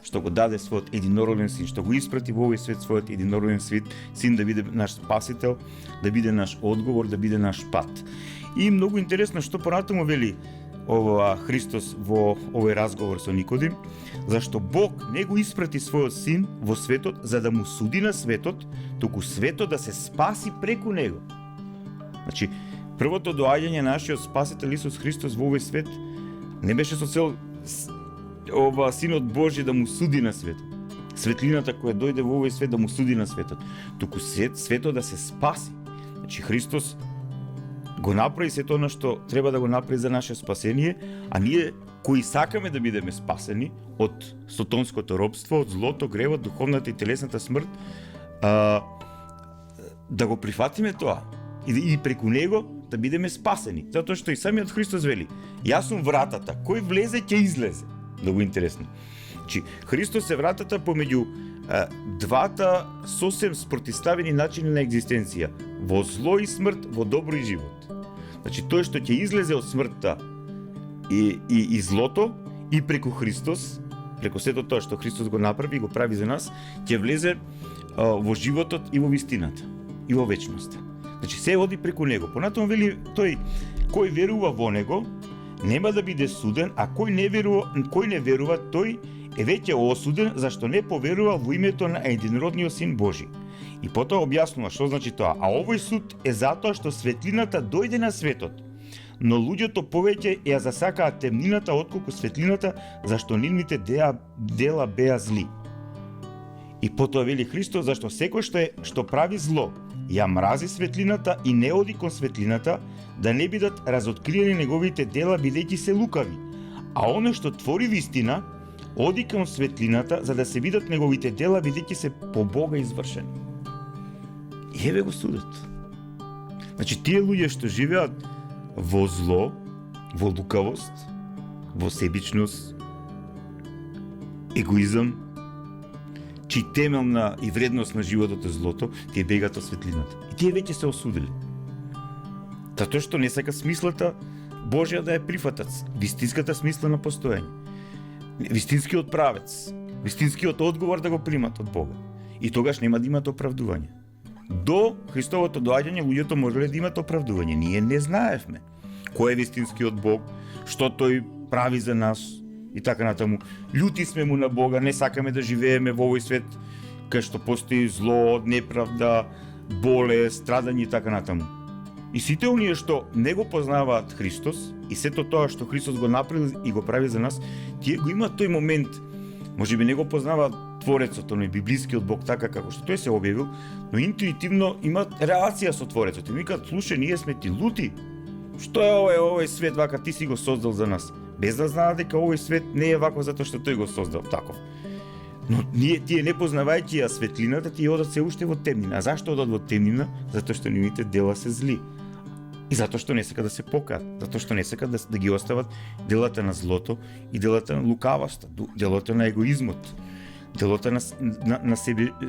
што го даде својот единороден син, што го испрати во овој свет својот единороден син да биде наш спасител, да биде наш одговор, да биде наш пат. И многу интересно што понатаму вели ова Христос во овој разговор со Никодим, зашто Бог не го испрати својот син во светот за да му суди на светот, туку светот да се спаси преку него. Значи, првото доаѓање нашиот спасител Исус Христос во овој свет не беше со цел синот Божји да му суди на светот. Светлината која дојде во овој свет да му суди на светот, туку светот да се спаси. Значи Христос го направи сето она што треба да го направи за наше спасение, а ние кои сакаме да бидеме спасени од сотонското робство, од злото, гревот, духовната и телесната смрт, да го прифатиме тоа и преку него да бидеме спасени. Затоа што и самиот Христос вели: јас сум вратата, кој влезе ќе излезе. Многу интересно. Значи Христос е вратата помеѓу двата сосем спротивставени начини на екзистенција, во зло и смрт, во добро и живот. Значи тој што ќе излезе од смртта и злото и преку Христос, преку сето тоа што Христос го направи и го прави за нас, ќе влезе во животот и во вистината и во вечноста. Значи се оди преку него. Понатаму вели тој: кој верува во него нема да биде суден, а кој не верува, тој е веќе осуден, зашто не поверува во името на единородниот син Божи. И потоа објаснува што значи тоа. А овој суд е затоа што светлината дојде на светот, но луѓето повеќе ја засакаат темнината отколку светлината, зашто нивните дела беа зли. И потоа вели Христос: зашто секој што прави зло ја мрази светлината и не оди кон светлината, да не бидат разоткриени неговите дела, бидејќи се лукави. А оној што твори вистина оди кон светлината, за да се видат неговите дела, бидејќи се по Бога извршени. И еве го судот. Значи тие луѓе што живеат во зло, во лукавост, во себичност, егоизам, чиј темелна и вредност на животот е злото, тие бегат од светлината. И тие веќе се осудили. Затоа што не сака смислата Божја да ја прифатат, вистинската смисла на постоење, вистинскиот правец, вистинскиот одговор да го примат од Бога. И тогаш нема да имат оправдување. До Христовото доаѓање луѓето можеле да имат оправдување. Ние не знаевме кој е вистинскиот Бог, што тој прави за нас и така натаму. Љути сме му на Бога, не сакаме да живееме во овој свет кај што постои зло, неправда, болест, страдање и така натаму. И сите оние што не го познаваат Христос и сето тоа што Христос го направил и го прави за нас, тие го имаат тој момент. Можеби не го познаваат Творецот, оној библискиот Бог така како што тој се објавил, но интуитивно имаат реакција со Творецот. И викаат: слушај, ние сме ти лути. Што е овој свет вака, ти си го создал за нас? Без да знаат дека овој свет не е вако затоа што тој го создал таков. Но тие не познавајќи ја светлината, тие одат се уште во темнина. А зашто одат во темнина? Затоа што нивните дела се зли. И затоа што не сакат да се покаат, затоа што не сакат да ги остават делата на злото и делата на лукавоста, делата на егоизмот, делата на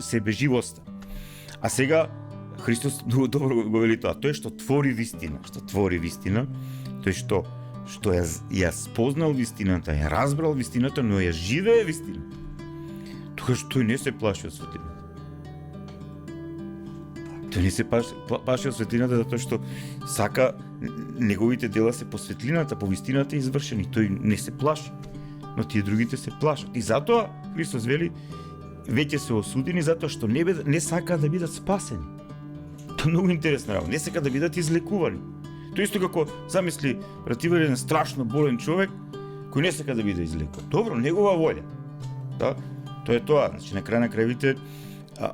себеживоста. А сега Христос много добро го вели тоа: тој што твори вистина, тој што ја спознал вистината, ја разбрал вистината, но ја живее вистината. Тогаш тој не се плаши од светлината. Тој не се плаши од светлината затоа што сака неговите дела се по светлината, по вистината извршени. Тој не се плаши, но тие другите се плашат. И затоа Христос вели: веќе се осудени затоа што не сакаат да бидат спасени. Тоа е многу интересна работа. Не сакаат да бидат излекувани. Тоа исто како замисли ративар еден страшно болен човек кој не сака да биде излекуван. Добро, негова волја. Да? Тоа е тоа. Значи на крај на крајвите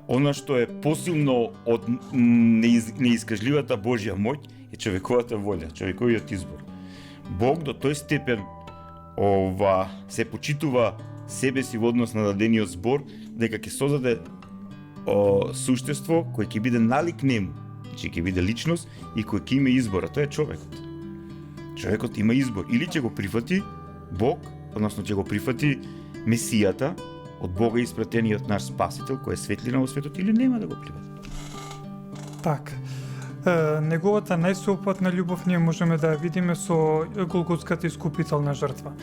она што е посилно од неискажливата Божја моќ е човековата волја, човековиот избор. Бог до тој степен се почитува себе си во однос на дадениот збор, дека ќе создаде суштество кој ќе биде налик нему, че ќе биде личност и кој ќе има избора. Тоа е човекот. Човекот има избор. Или ќе го прифати Бог, односно ќе го прифати Месијата, од Бога испратениот наш Спасител, кој е светлина во светот, или нема да го прифати.
Так. Неговата најсеопатна љубов ние можеме да ја видиме со Голготската искупителна жртва.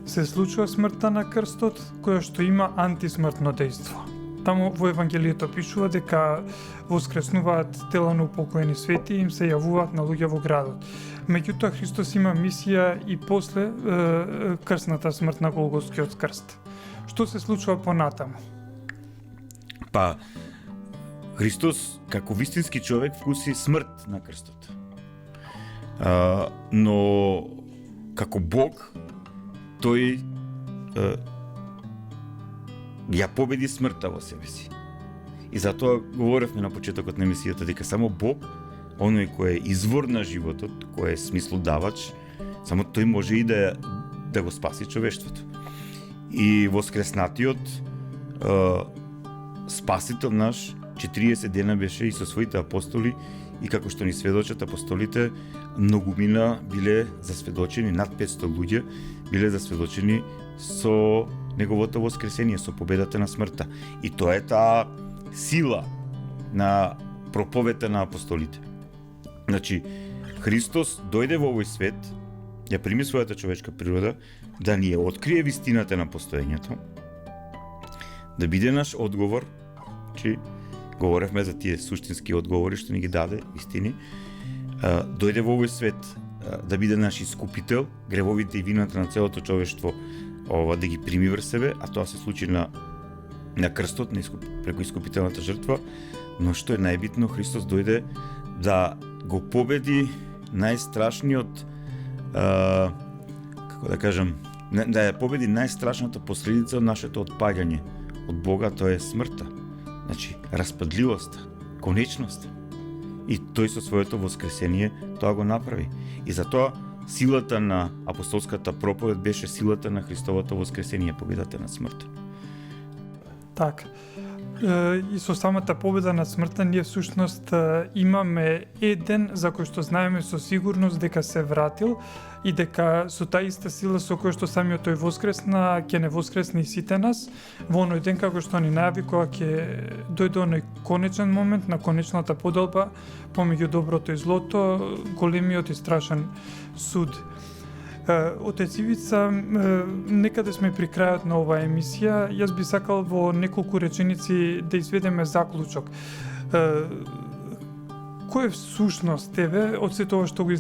се случува смртта на крстот, која што има антисмртно дејство. Таму во Евангелието пишува дека воскреснуваат тела на упокоени свети и им се јавуваат на луѓе во градот. Меѓутоа Христос има мисија и после крсната смрт на Голготскиот крст. Што се случува понатаму?
Па, Христос, како вистински човек, вкуси смрт на крстот. Но, како Бог, тој ја победи смртта во себе си. И затоа говоревме на почетокот на емисијата дека само Бог, оној кој е извор на животот, кој е смислодавач, само тој може и да го спаси човештвото. И воскреснатиот спасител наш 40 дена беше и со своите апостоли, и како што ни сведочат апостолите, многумина биле засведочени, над 500 луѓе биле засведочени со неговото воскресение, со победата на смртта. И тоа е таа сила на проповета на апостолите. Значи, Христос дојде во овој свет, ја прими својата човечка природа, да ни ја открие вистината на постоењето, да биде наш одговор, че говоревме за тие суштински одговори што ни ги даде, вистини, дојде во овој свет да биде наш искупител, гревовите и вината на целото човештво да ги прими врз себе, а тоа се случи на крстот, преку искупителната жртва, но што е најбитно, Христос дојде да го победи најстрашниот, како да кажам, да ја победи најстрашната последица од нашето отпаѓање од Бога, тоа е смртта. Значи, распадливоста, конечноста. И тој со своето воскресение тоа го направи. И затоа силата на апостолската проповед беше силата на Христовото воскресение, победата на смртта.
Така. И со самата победа над смртта ние всушност имаме еден за кој што знаеме со сигурност дека се вратил и дека со таа иста сила со која што самиот тој воскресна, ќе не воскресни сите нас во оној ден како што ни најави, кога ќе дојде оној конечен момент на конечната поделба помеѓу доброто и злото, големиот и страшен суд. Отец Ивица, некаде сме при крајот на оваа емисија. Јас би сакал во неколку реченици да изведеме заклучок. Кој е всушност тебе од се тоа што го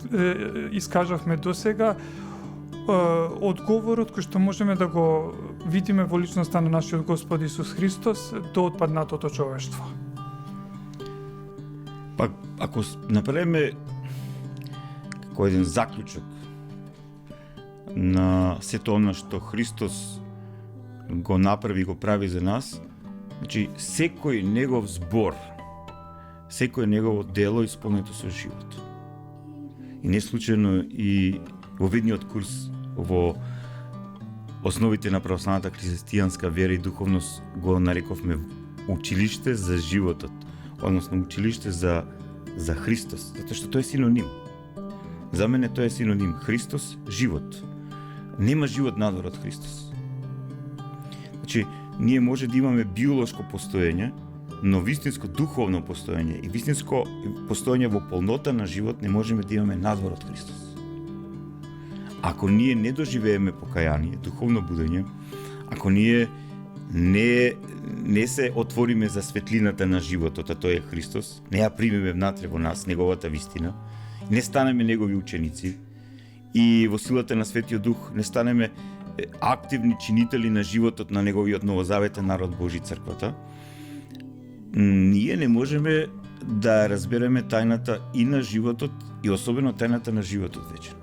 искажавме досега, одговорот кој што можеме да го видиме во личноста на нашиот Господ Исус Христос до отпаднатото човештво?
Па, ако направиме како еден заклучок на сето она што Христос го направи и го прави за нас, значи секој негов збор, секој негово дело исполнето со живот. И не случајно и во видниот курс во основите на православната христијанска вера и духовност го нарековме училиште за животот, односно училиште за Христос, затоа што тоа е синоним. За мене тоа е синоним. Христос, живот. Нема живот надвор од Христос. Значи, ние може да имаме биолошко постоење, но вистинско духовно постоење и вистинско постоење во полнота на живот не можеме да имаме надвор од Христос. Ако ние не доживееме покаяние, духовно будење, ако ние не се отвориме за светлината на животот, а тој е Христос, не ја примеме внатре во нас, неговата вистина, не станеме негови ученици и во силата на Светиот Дух не станеме активни чинители на животот на неговиот новозаветен народ Божи црквата, ние не можеме да разбереме тајната и на животот и особено тајната на животот вечен.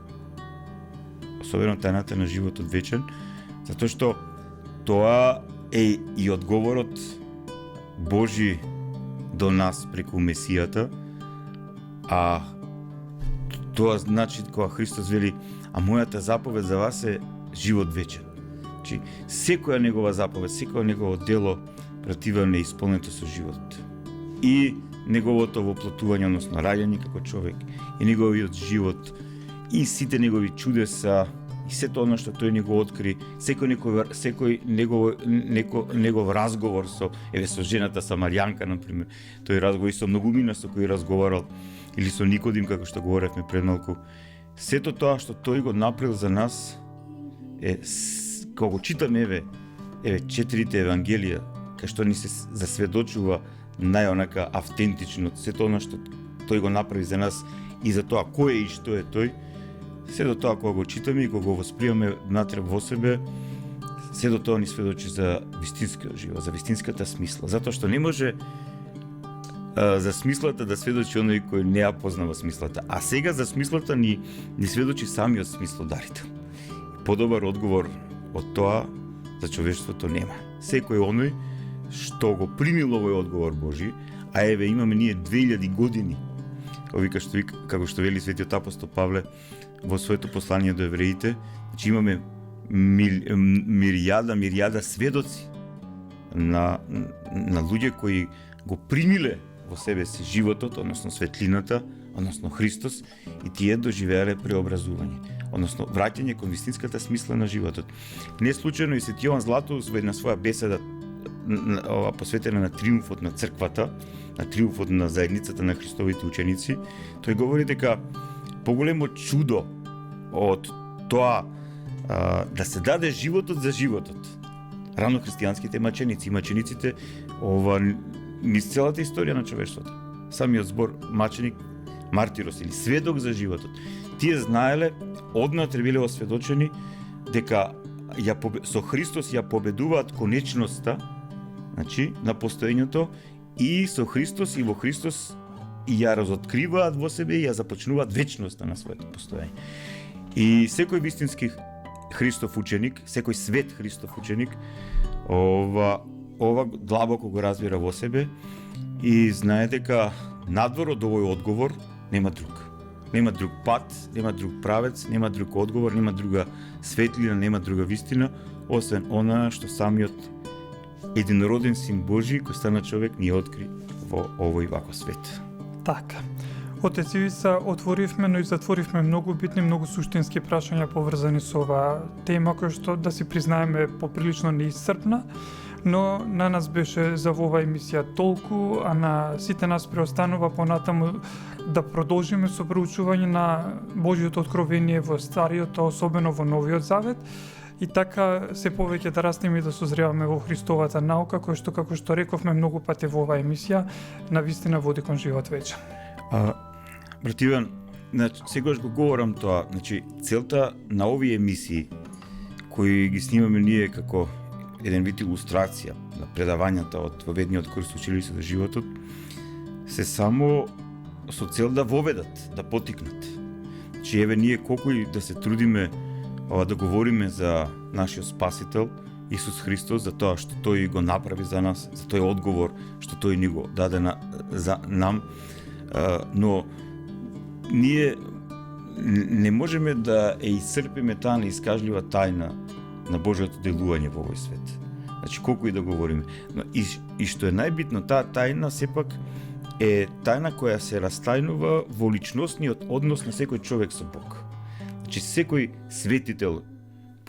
Особено тајната на животот вечен, затоа што тоа е и одговорот Божи до нас преку Месијата, а тоа значи кога Христос вели, а мојата заповед за вас е живот вечен. Значи, секоја негова заповед, секоја негово дело противно е исполнето со живот. И неговото воплатување, односно раѓање како човек, и неговиот живот, и сите негови чудеса, и сето оно што тој ни го откри, секој негов разговор со жената Самарјанка, например, тој разговор и со многумина со кои разговарал, или со Никодим, како што говоревме пред малку. Сето тоа што тој го направил за нас е кога го читаме, еве 4 евангелија, кај што ни се засведочува најонака автентично сето она што тој го направи за нас и за тоа кој е и што е тој, се до тоа кога го читаме и кога го восприемаме натреб во себе, се до тоа ни сведочи за вистинскиот живот, за вистинската смисла, затоа што не може за смислата да сведочи оној кој не ја познава смислата, а сега за смислата ни сведочи самиот смислодарител. Подобар одговор од тоа за човештвото нема. Секој оној што го примил овој одговор Божи, а еве имаме ние 2000 години, како што вели светиот апостол Павле во своето послание до евреите, значи имаме миријада сведоци на луѓе кои го примиле во себе си животот, односно светлината, односно Христос, и тие доживеале преобразување, односно враќање кон вистинската смисла на животот. Не случајно и Свети Јован Златоуст во една своја беседа посветена на триумфот на црквата, на триумфот на заедницата на Христовите ученици, тој говори дека поголемо чудо од тоа да се даде животот за животот. Рано христијанските маченици и мачениците низ целата историја на човештвото. Самиот збор маченик, мартирос или сведок за животот. Тие знаеле, однатре биле осведочени дека со Христос ја победуваат конечноста, значи на постоењето, и со Христос и во Христос ја разоткриваат во себе и ја започнуваат вечноста на своето постоење. И секој вистински Христов ученик, секој свет Христов ученик, ова длабоко го разбира во себе и знае дека надвор од овој одговор нема друг. Нема друг пат, нема друг правец, нема друг одговор, нема друга светлина, нема друга вистина, освен она што самиот единороден Син Божи, кој стана човек, ни откри во овој вако свет.
Така. Отец Ивица, отворивме, но и затворивме многу битни, многу суштински прашања поврзани со оваа тема, која што, да си признаеме, поприлично неисцрпна, но на нас беше за оваа емисија толку, а на сите нас преостанува понатаму да продолжиме со проучување на Божјото откровение во Стариот, особено во Новиот Завет, и така се повеќе да растеме и да созреваме во Христовата наука, која што, како што рековме многу пати во оваа емисија, навистина води кон живот вечен.
Брат Иван, сегаш го говорам тоа, целта на овие емисии кои ги снимаме ние како еден вид илустрација на предавањата од воведниот курс Училище за животот, се само со цел да воведат, да потикнат. Еве ние колку и да се трудиме да говориме за нашиот Спасител Исус Христос, за тоа што тој го направи за нас, за тој одговор што тој ни го даде за нам, но ние не можеме да исцрпиме таа неискажлива тајна на Божјото делување во овој свет. Колку и да говориме. Но и што е најбитно, таа тајна сепак е тајна која се растајнува во личностниот однос на секој човек со Бог. Секој светител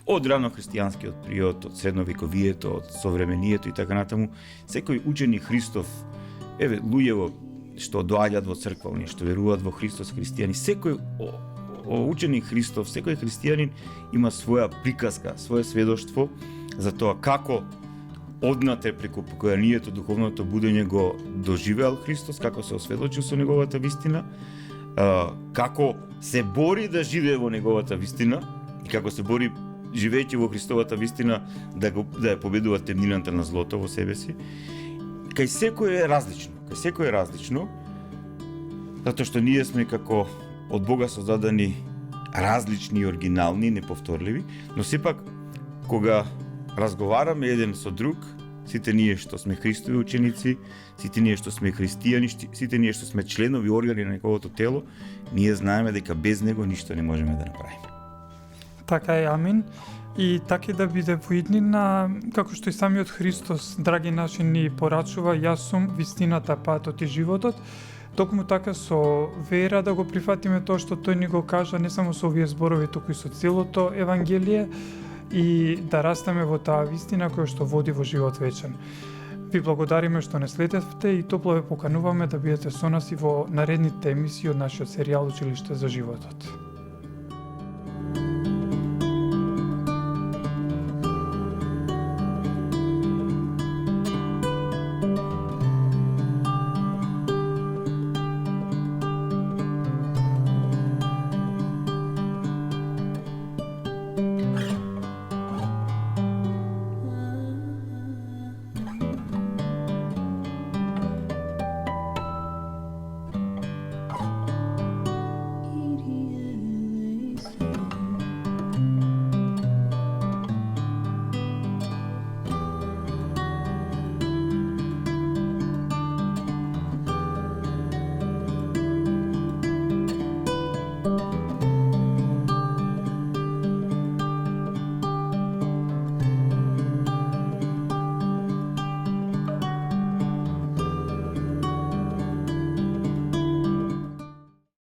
од рано христијанскиот период, од средновековието, од современието и така натаму, секој ученик Христов, луѓе што доаѓаат во црква, оние што веруваат во Христос, христијани, секој ученик Христов, секој христијанин има своја приказка, свое сведоштво за тоа како однатре преку покаянието, духовното будење го доживеал Христос, како се осведочил со неговата вистина, како се бори да живее во неговата вистина и како се бори живејќи во Христовата вистина да ја победува темнината на злото во себе си. Кај секој е различно, затоа што ние сме како од Бога создадени различни и оригинални, неповторливи, но сепак кога разговараме еден со друг, сите ние што сме Христови ученици, сите ние што сме христијани, сите ние што сме членови органи на неговото тело, ние знаеме дека без него ништо не можеме да направиме.
Така е, амин. И така да биде во иднина, како што и самиот Христос, драги наши, ни порачува, јас сум вистината, патот и животот, токму така со вера да го прифатиме тоа што тој ни го кажа, не само со овие зборови, туку и со целото Евангелие, и да растеме во таа вистина која што води во живот вечен. Ви благодариме што не следевте и топло ве покануваме да бидете со нас и во наредните емисии од нашиот серијал Училиште за животот.